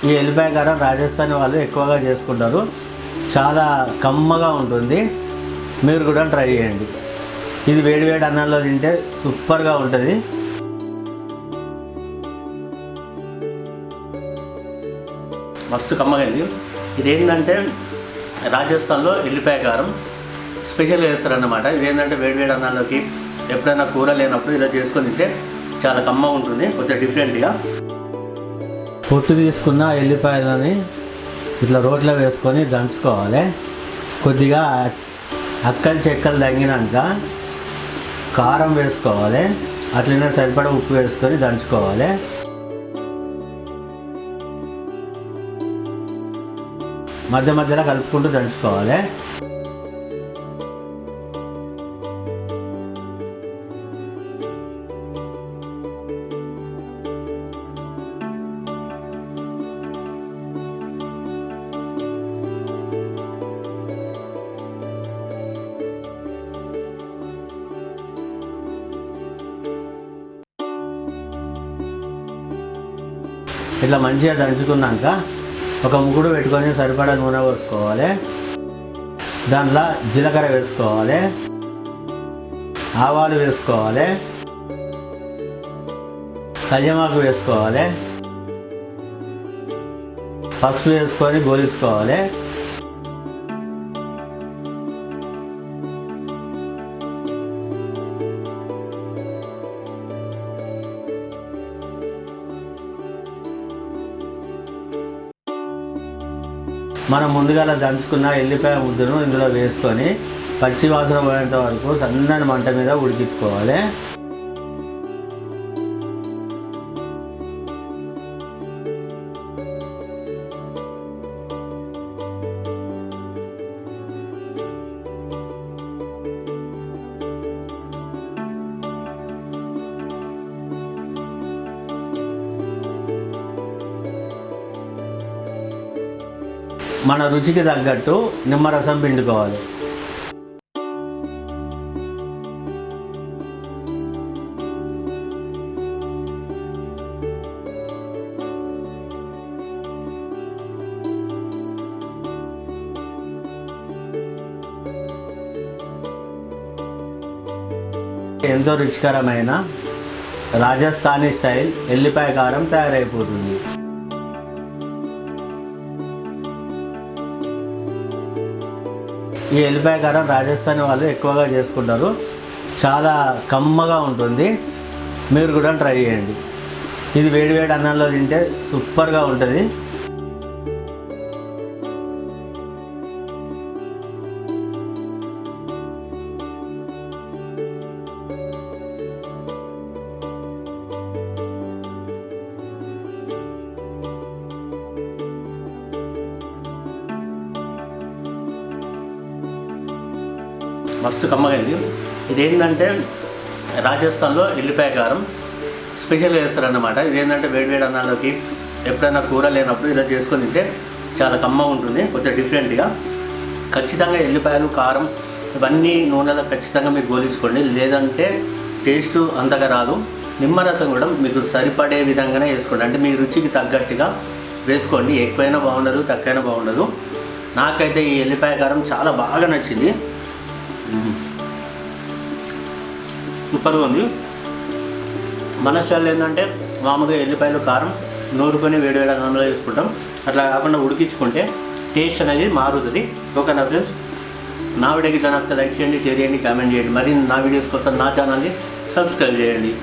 ఈ ఎల్లిపాయ కారం రాజస్థాన్ వాళ్ళు ఎక్కువగా చేసుకుంటారు. చాలా కమ్మగా ఉంటుంది. మీరు కూడా ట్రై చేయండి. ఇది వేడివేడి అన్నంలో తింటే సూపర్గా ఉంటుంది. మస్తు కమ్మగైంది. ఇదేంటంటే రాజస్థాన్లో ఎల్లిపాయ కారం స్పెషల్గా చేస్తారన్నమాట. ఇదేంటంటే వేడివేడి అన్నాల్లోకి ఎప్పుడైనా కూర లేనప్పుడు ఇలా చేసుకొని తింటే చాలా కమ్మగా ఉంటుంది, కొంచెం డిఫరెంట్గా. పొట్టు తీసుకున్న ఎల్లిపాయలని ఇట్లా రోట్లో వేసుకొని దంచుకోవాలి. కొద్దిగా అక్కలు చెక్కలు తగ్గినాక కారం వేసుకోవాలి. అట్లనే సరిపడా ఉప్పు వేసుకొని దంచుకోవాలి. మధ్య మధ్యలో కలుపుకుంటూ దంచుకోవాలి. ఇట్లా మంచిగా దంచుకున్నాక ఒక ముగ్గుడు పెట్టుకొని సరిపడా నూనె పోసుకోవాలి. దాంట్లో జీలకర్ర వేసుకోవాలి, ఆవాలు వేసుకోవాలి, కళ్యామాకు వేసుకోవాలి, పసుపు వేసుకొని గోలించుకోవాలి. మనం ముందుగా దంచుకున్న ఎల్లిపాయ ముద్దను ఇందులో వేసుకొని పచ్చి వాసన పోయేంత వరకు సన్నని మంట మీద ఉడికించుకోవాలి. మన రుచికి తగ్గట్టు నిమ్మరసం పిండుకోవాలి. ఎంతో రుచికరమైన రాజస్థానీ స్టైల్ ఎల్లిపాయ కారం తయారైపోతుంది. ఈ ఎల్లిపాయ కారం రాజస్థాన్ వాళ్ళు ఎక్కువగా చేసుకుంటారు. చాలా కమ్మగా ఉంటుంది. మీరు కూడా ట్రై చేయండి. ఇది వేడివేడి అన్నంలో తింటే సూపర్గా ఉంటుంది. మస్తు కమ్మగైంది. ఇదేంటంటే రాజస్థాన్లో ఎల్లిపాయ కారం స్పెషల్గా చేస్తారన్నమాట. ఇదేంటంటే వేడివేడి అన్నాల్లోకి ఎప్పుడైనా కూర లేనప్పుడు ఇలా చేసుకొని తింటే చాలా కమ్మగా ఉంటుంది, కొంచెం డిఫరెంట్గా. ఖచ్చితంగా ఎల్లిపాయలు కారం ఇవన్నీ నూనెలో ఖచ్చితంగా మీరు గోలించుకోండి, లేదంటే టేస్ట్ అంతగా రాదు. నిమ్మరసం కూడా మీకు సరిపడే విధంగానే వేసుకోండి, అంటే మీ రుచికి తగ్గట్టుగా వేసుకోండి. ఎక్కువైనా బాగుండదు, తక్కువైనా బాగుండదు. నాకైతే ఈ ఎల్లిపాయ కారం చాలా బాగా నచ్చింది. సూపర్గా ఉంది. మన స్టైల్ ఏంటంటే మామూలుగా ఎల్లిపాయలు కారం నూరుకొని వేడివేడి అన్నంలో వేసుకుంటాం. అట్లా కాకుండా ఉడికించుకుంటే టేస్ట్ అనేది మారుతుంది. ఓకేనా ఫ్రెండ్స్, నా వీడియోకి ఇట్లా నచ్చితే లైక్ చేయండి, షేర్ చేయండి, కామెంట్ చేయండి. మరి నా వీడియోస్ కోసం నా ఛానల్ని సబ్స్క్రైబ్ చేయండి.